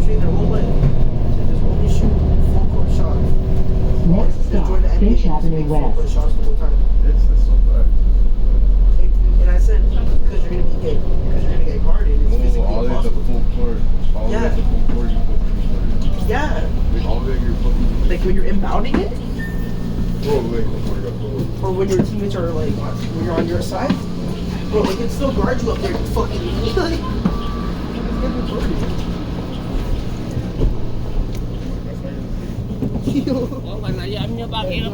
train their whole life to just only shoot full court shots. Next Just stop, join the NBA Finch and just Avenue make full court West. shots the whole time. It's so fast. And I said, because you're gonna get guarded. It's physically all the impossible. full court. All Yeah. the full court, you put 3 Yeah. Like all the you're fucking. Like when you're inbounding it, Bro, like before you got pulled. or when your teammates are like, when you're on your side, bro, like it still guards you up there, you fucking like. Oh, karena ya, bakit?